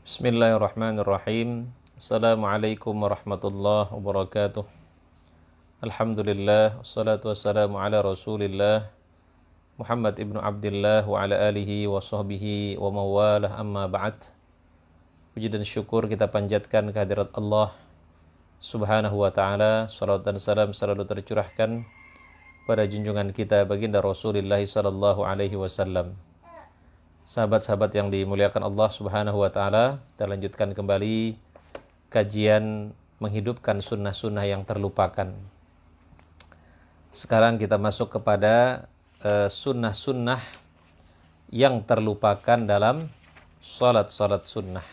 Bismillahirrahmanirrahim. Assalamualaikum warahmatullahi wabarakatuh. Alhamdulillah, wassalatu wassalamu ala Rasulillah Muhammad ibnu Abdullah wa ala alihi wa sahbihi wa mawalah, amma ba'd. Puji dan syukur kita panjatkan kehadirat Allah Subhanahu wa ta'ala. Salawat dan salam selalu tercurahkan pada junjungan kita baginda Rasulullah sallallahu alaihi wasallam. Sahabat-sahabat yang dimuliakan Allah Subhanahu wa ta'ala, kita lanjutkan kembali kajian menghidupkan sunnah-sunnah yang terlupakan. Sekarang kita masuk kepada sunnah-sunnah yang terlupakan dalam salat-salat sunnah.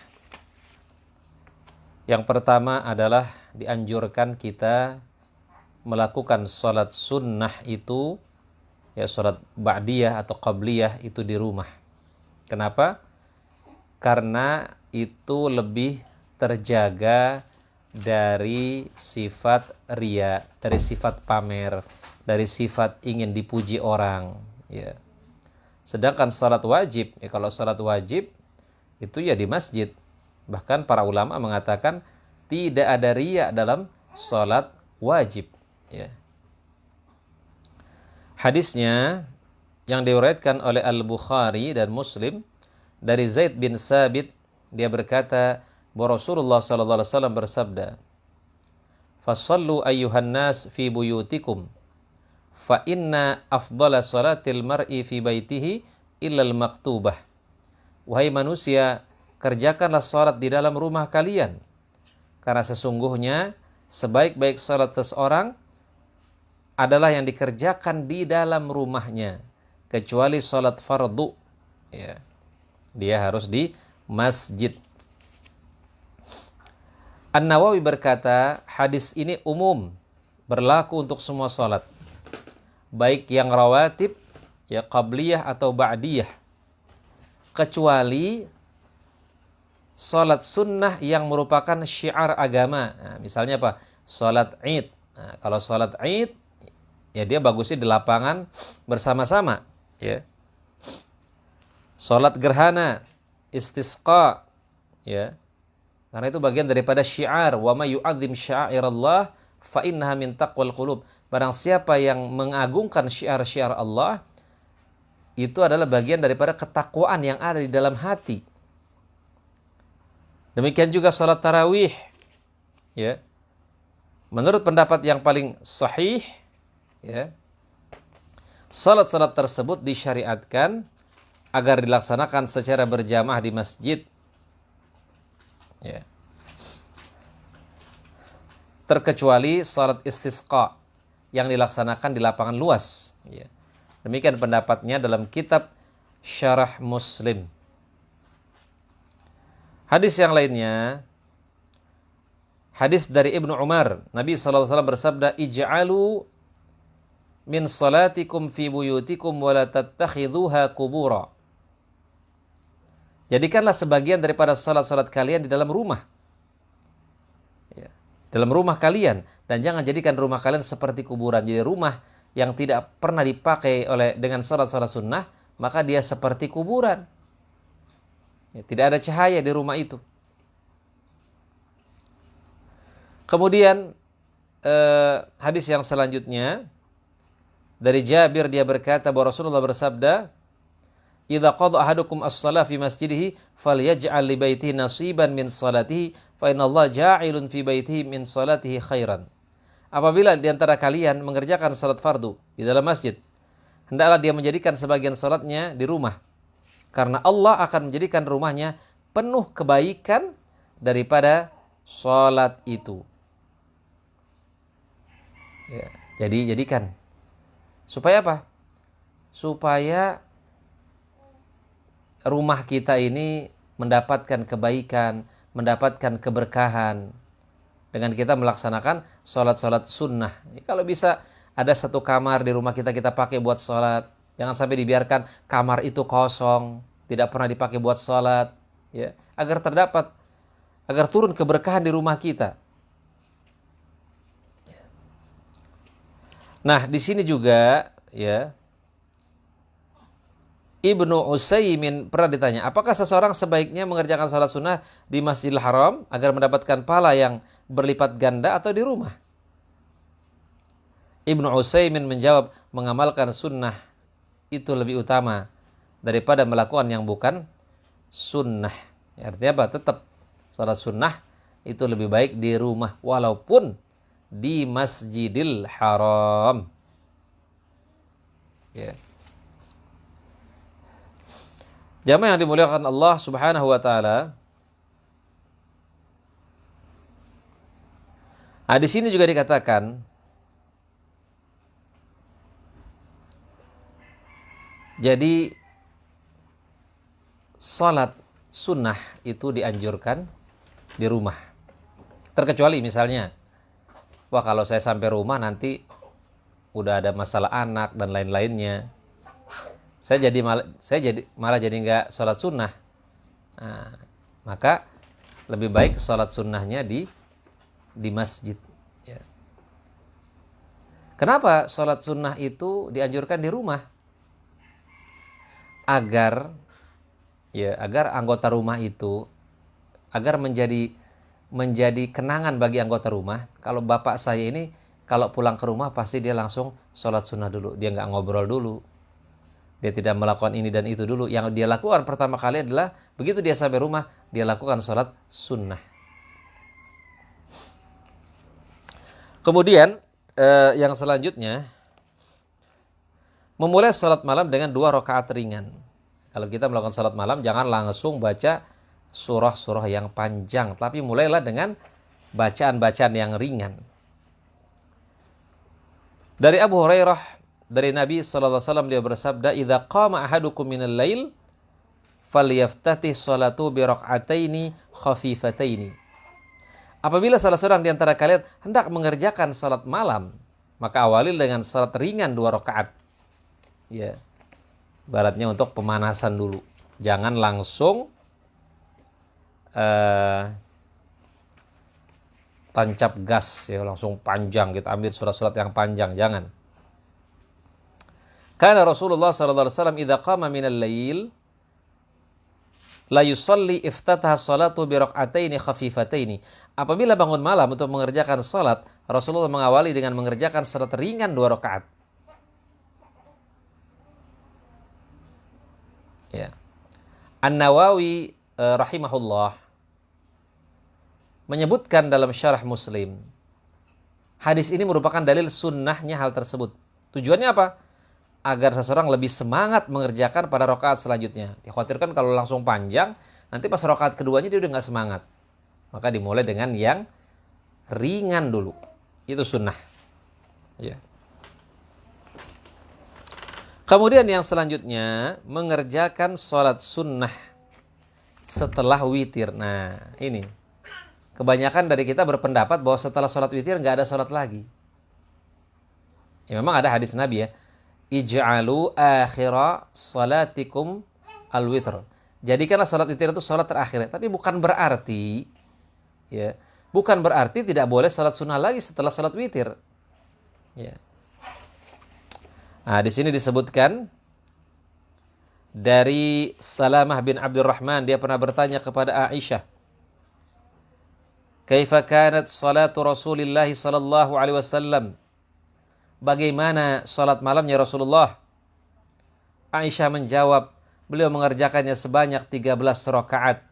Yang pertama adalah dianjurkan kita melakukan salat sunnah itu, ya salat ba'diyah atau qabliyah itu di rumah. Kenapa? Karena itu lebih terjaga dari sifat riya, dari sifat pamer, dari sifat ingin dipuji orang. Ya. Sedangkan salat wajib, ya kalau salat wajib itu ya di masjid. Bahkan para ulama mengatakan tidak ada riya dalam salat wajib. Ya. Hadisnya yang diriwayatkan oleh Al-Bukhari dan Muslim dari Zaid bin Sabit, dia berkata bahwa Rasulullah sallallahu alaihi wasallam bersabda, "Fassallu ayyuhan nas fi buyutikum, fa inna afdhala salatil mar'i fi baitihi illa al-maktubah." Wahai manusia, kerjakanlah salat di dalam rumah kalian, karena sesungguhnya sebaik-baik salat seseorang adalah yang dikerjakan di dalam rumahnya, kecuali salat fardu, ya. Dia harus di masjid. An-Nawawi berkata, hadis ini umum, berlaku untuk semua salat, baik yang rawatib, ya qabliyah atau ba'diyah, kecuali salat sunnah yang merupakan syiar agama. Nah, misalnya apa? Salat Id. Nah, kalau salat Id, ya dia bagusnya di lapangan bersama-sama, ya. Salat gerhana, istisqa, ya. Karena itu bagian daripada syiar, wa may yu'azzim sya'airallah fa innaha min taqwal qulub. Barang siapa yang mengagungkan syiar-syiar Allah, itu adalah bagian daripada ketakwaan yang ada di dalam hati. Demikian juga salat tarawih, ya. Menurut pendapat yang paling sahih, ya, salat-salat tersebut disyariatkan agar dilaksanakan secara berjamaah di masjid, ya. Terkecuali salat istisqa yang dilaksanakan di lapangan luas, ya. Demikian pendapatnya dalam kitab Syarah Muslim. Hadis yang lainnya, hadis dari Ibnu Umar, Nabi SAW bersabda, "Ij'alu min salatikum fi buyutikum wa la tattakhidhuha qubura." Jadikanlah sebagian daripada salat-salat kalian di dalam rumah, ya, dalam rumah kalian, dan jangan jadikan rumah kalian seperti kuburan. Jadi rumah yang tidak pernah dipakai dengan salat-salat sunnah, maka dia seperti kuburan, ya, tidak ada cahaya di rumah itu. Kemudian hadis yang selanjutnya dari Jabir, dia berkata bahwa Rasulullah bersabda, "Idza qada ahadukum as-shalah fi masjidihi falyaj'al li baitihi nasiban min salatihi fa innallaha ja'ilun fi baitihi min salatihi khairan." Apabila di antara kalian mengerjakan salat fardu di dalam masjid, hendaklah dia menjadikan sebagian salatnya di rumah, karena Allah akan menjadikan rumahnya penuh kebaikan daripada salat itu. Ya, jadikan supaya apa? Supaya rumah kita ini mendapatkan kebaikan, mendapatkan keberkahan dengan kita melaksanakan sholat-sholat sunnah. Kalau bisa ada satu kamar di rumah kita pakai buat sholat. Jangan sampai dibiarkan kamar itu kosong, tidak pernah dipakai buat sholat, ya, agar turun keberkahan di rumah kita. Nah, di sini juga, ya, Ibnu Utsaimin pernah ditanya, apakah seseorang sebaiknya mengerjakan salat sunnah di Masjidil Haram agar mendapatkan pahala yang berlipat ganda atau di rumah? Ibnu Utsaimin menjawab, mengamalkan sunnah itu lebih utama daripada melakukan yang bukan sunnah. Artinya apa? Tetap salat sunnah itu lebih baik di rumah walaupun di Masjidil Haram. Ya. Jamaah yang dimuliakan Allah Subhanahu wa taala. Di sini juga dikatakan jadi salat sunnah itu dianjurkan di rumah. Terkecuali misalnya, wah kalau saya sampai rumah nanti udah ada masalah anak dan lain-lainnya. Saya malah jadi nggak sholat sunnah. Nah, maka lebih baik sholat sunnahnya di masjid. Ya. Kenapa sholat sunnah itu dianjurkan di rumah? Agar anggota rumah itu agar menjadi kenangan bagi anggota rumah. Kalau bapak saya ini kalau pulang ke rumah pasti dia langsung sholat sunnah dulu. Dia nggak ngobrol dulu. Dia tidak melakukan ini dan itu dulu. Yang dia lakukan pertama kali adalah begitu dia sampai rumah, dia lakukan sholat sunnah. Kemudian yang selanjutnya, memulai sholat malam dengan 2 rakaat ringan. Kalau kita melakukan sholat malam, jangan langsung baca surah-surah yang panjang, tapi mulailah dengan bacaan-bacaan yang ringan. Dari Abu Hurairah, dari Nabi SAW dia bersabda, "Idza qama ahadukum minal lail falyaftatih sholatu bi rak'ataini khafifataini." Apabila salah seorang di antara kalian hendak mengerjakan salat malam, maka awali dengan salat ringan 2 rakaat. Ya. Baratnya untuk pemanasan dulu. Jangan langsung tancap gas ya, langsung panjang kita ambil surat-surat yang panjang, jangan. Karena Rasulullah SAW idza qama minal lail la yusalli iftataha salatu bi rak'ataini khafifataini. Apabila bangun malam untuk mengerjakan salat, Rasulullah mengawali dengan mengerjakan salat ringan 2 rakaat. Ya. An-Nawawi rahimahullah menyebutkan dalam syarah Muslim, hadis ini merupakan dalil sunnahnya hal tersebut. Tujuannya apa? Agar seseorang lebih semangat mengerjakan pada rakaat selanjutnya. Dikhawatirkan kalau langsung panjang, nanti pas rakaat keduanya dia udah nggak semangat. Maka dimulai dengan yang ringan dulu. Itu sunnah. Ya. Kemudian yang selanjutnya, mengerjakan sholat sunnah setelah witir. Nah, ini. Kebanyakan dari kita berpendapat bahwa setelah sholat witir nggak ada sholat lagi. Ya, memang ada hadis Nabi ya. Ij'alu akhira salatikum al-witr. Jadikanlah salat witir itu salat terakhir. Tapi bukan berarti tidak boleh salat sunnah lagi setelah salat witir. Ya. Nah, di sini disebutkan dari Salamah bin Abdurrahman, dia pernah bertanya kepada Aisyah, "Kaifa kanat salatu Rasulillah sallallahu alaihi wasallam?" Bagaimana salat malamnya Rasulullah? Aisyah menjawab, beliau mengerjakannya sebanyak 13 rakaat.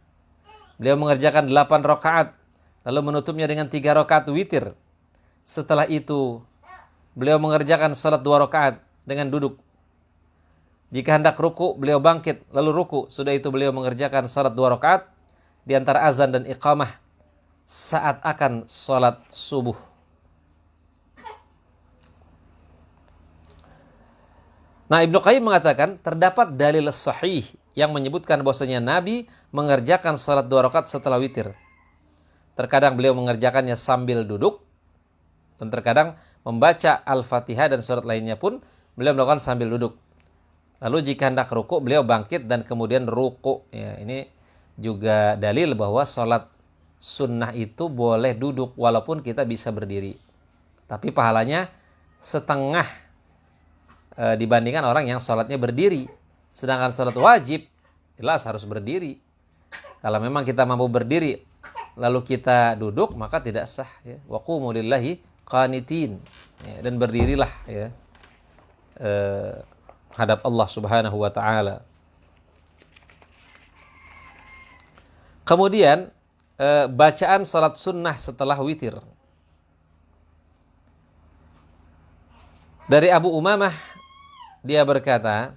Beliau mengerjakan 8 rakaat, lalu menutupnya dengan 3 rakaat witir. Setelah itu, beliau mengerjakan salat 2 rakaat dengan duduk. Jika hendak ruku, beliau bangkit, lalu ruku. Sudah itu beliau mengerjakan salat 2 rakaat di antara azan dan iqamah saat akan salat subuh. Nah, Ibnu Qayyim mengatakan terdapat dalil sahih yang menyebutkan bahwasanya Nabi mengerjakan salat 2 rakaat setelah witir. Terkadang beliau mengerjakannya sambil duduk dan terkadang membaca Al-Fatihah dan surat lainnya pun beliau melakukan sambil duduk. Lalu jika hendak ruku, beliau bangkit dan kemudian ruku. Ya, ini juga dalil bahwa salat sunnah itu boleh duduk walaupun kita bisa berdiri. Tapi pahalanya setengah dibandingkan orang yang sholatnya berdiri. Sedangkan sholat wajib, jelas harus berdiri. Kalau memang kita mampu berdiri, lalu kita duduk, maka tidak sah. Ya. Wa qumu lillahi qanitin. Ya, dan berdirilah ya, hadap Allah Subhanahu wa Ta'ala. Kemudian bacaan salat sunnah setelah witir. Dari Abu Umamah, dia berkata,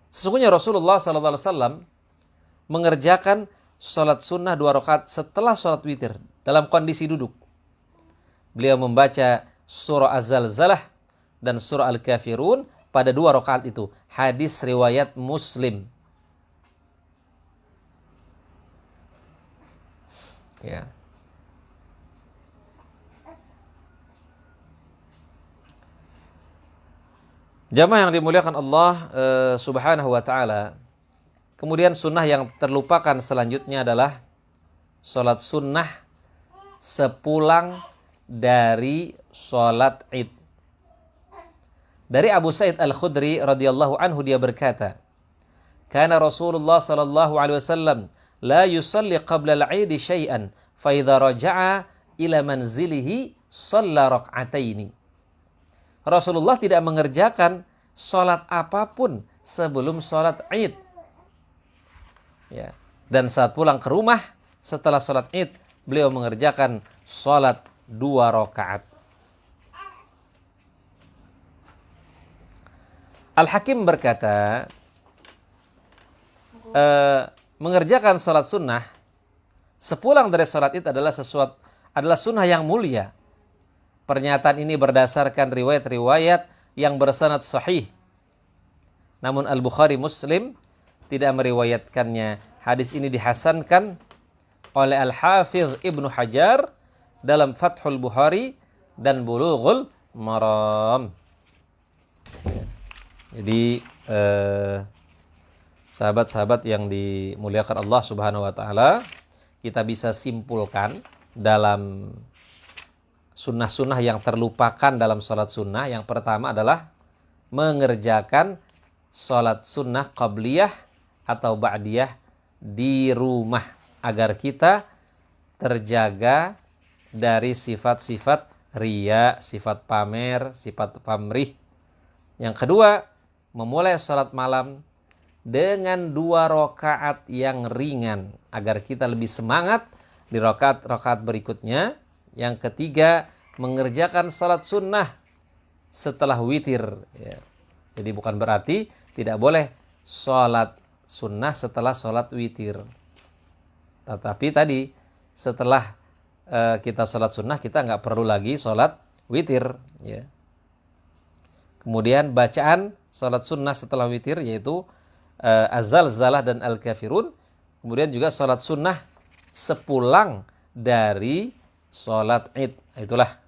sesungguhnya Rasulullah SAW mengerjakan salat sunnah 2 rakaat setelah salat witir dalam kondisi duduk. Beliau membaca surah Az-Zalzalah dan surah Al-Kafirun pada 2 rakaat itu. Hadis riwayat Muslim. Ya. Jamaah yang dimuliakan Allah Subhanahu wa Ta'ala. Kemudian sunnah yang terlupakan selanjutnya adalah sholat sunnah sepulang dari sholat id. Dari Abu Sa'id Al-Khudri radhiyallahu anhu, dia berkata, kana Rasulullah sallallahu alaihi wasallam la yusalli qabla al-'id syai'an fa idza raja'a ila manzilihi shalla rak'ataini. Rasulullah tidak mengerjakan sholat apapun sebelum sholat id. Ya. Dan saat pulang ke rumah setelah sholat id, beliau mengerjakan sholat 2 rakaat. Al-Hakim berkata, mengerjakan sholat sunnah sepulang dari sholat id adalah sunnah yang mulia. Pernyataan ini berdasarkan riwayat-riwayat yang bersanad sahih. Namun Al-Bukhari Muslim tidak meriwayatkannya. Hadis ini dihasankan oleh Al-Hafidh Ibnu Hajar dalam Fathul Bukhari dan Bulughul Maram. Jadi sahabat-sahabat yang dimuliakan Allah Subhanahu wa Ta'ala, kita bisa simpulkan dalam sunnah-sunnah yang terlupakan dalam sholat sunnah. Yang pertama adalah mengerjakan sholat sunnah qabliyah atau ba'diyah di rumah, agar kita terjaga dari sifat-sifat riya, sifat pamer, sifat pamrih. Yang kedua, memulai sholat malam dengan 2 rakaat yang ringan, agar kita lebih semangat di rakaat-rakaat berikutnya. Yang ketiga, mengerjakan salat sunnah setelah witir. Ya. Jadi bukan berarti tidak boleh salat sunnah setelah salat witir. Tetapi tadi setelah kita salat sunnah, kita nggak perlu lagi salat witir. Ya. Kemudian bacaan salat sunnah setelah witir yaitu Az-Zalzalah dan Al-Kafirun. Kemudian juga salat sunnah sepulang dari sholat id. Itulah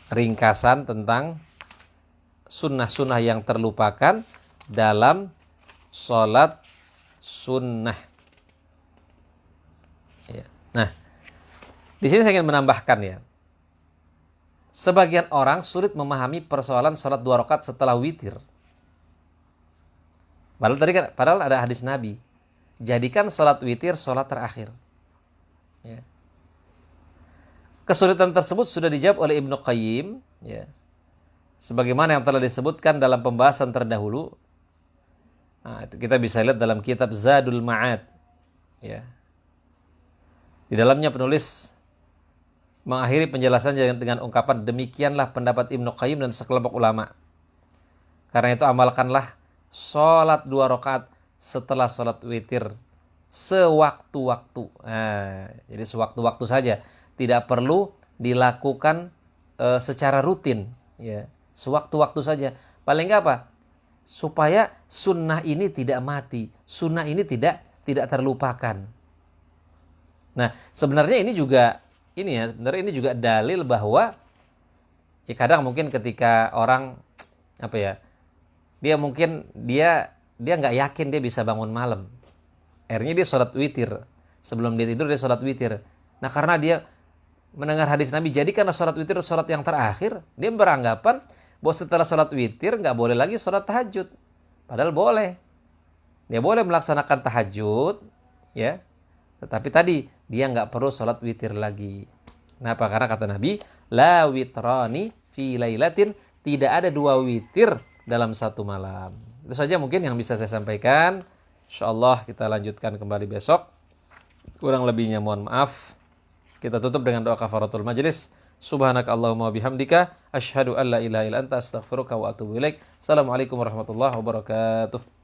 ringkasan tentang sunnah-sunnah yang terlupakan dalam sholat sunnah. Ya. Nah, di sini saya ingin menambahkan ya, sebagian orang sulit memahami persoalan sholat 2 rakaat setelah witir. Padahal ada hadis Nabi, jadikan sholat witir sholat terakhir. Ya. Kesulitan tersebut sudah dijawab oleh Ibnu Qayyim, ya, sebagaimana yang telah disebutkan dalam pembahasan terdahulu. Nah, itu kita bisa lihat dalam kitab Zadul Ma'ad. Ya. Di dalamnya penulis mengakhiri penjelasannya dengan ungkapan, demikianlah pendapat Ibnu Qayyim dan sekelompok ulama. Karena itu amalkanlah sholat 2 rakaat setelah sholat witir sewaktu-waktu. Nah, jadi sewaktu-waktu saja, tidak perlu dilakukan secara rutin. Ya, sewaktu-waktu saja. Paling nggak apa? Supaya sunnah ini tidak mati, sunnah ini tidak terlupakan. Nah, sebenarnya ini juga dalil bahwa ya kadang mungkin ketika orang dia nggak yakin dia bisa bangun malam. Akhirnya dia sholat witir. Sebelum dia tidur dia sholat witir. Nah, karena dia mendengar hadis Nabi, jadikanlah sholat witir sholat yang terakhir, dia beranggapan bahwa setelah sholat witir nggak boleh lagi sholat tahajud. Padahal boleh. Dia boleh melaksanakan tahajud, ya. Tetapi tadi dia nggak perlu sholat witir lagi. Kenapa? Karena kata Nabi, la witrani fi lailatin, tidak ada 2 witir dalam satu malam. Itu saja mungkin yang bisa saya sampaikan. Insyaallah kita lanjutkan kembali besok. Kurang lebihnya mohon maaf. Kita tutup dengan doa kafaratul majelis. Subhanakallahumma bihamdika asyhadu an la ilaha illa anta astaghfiruka wa atubu ilaik. Assalamualaikum warahmatullahi wabarakatuh.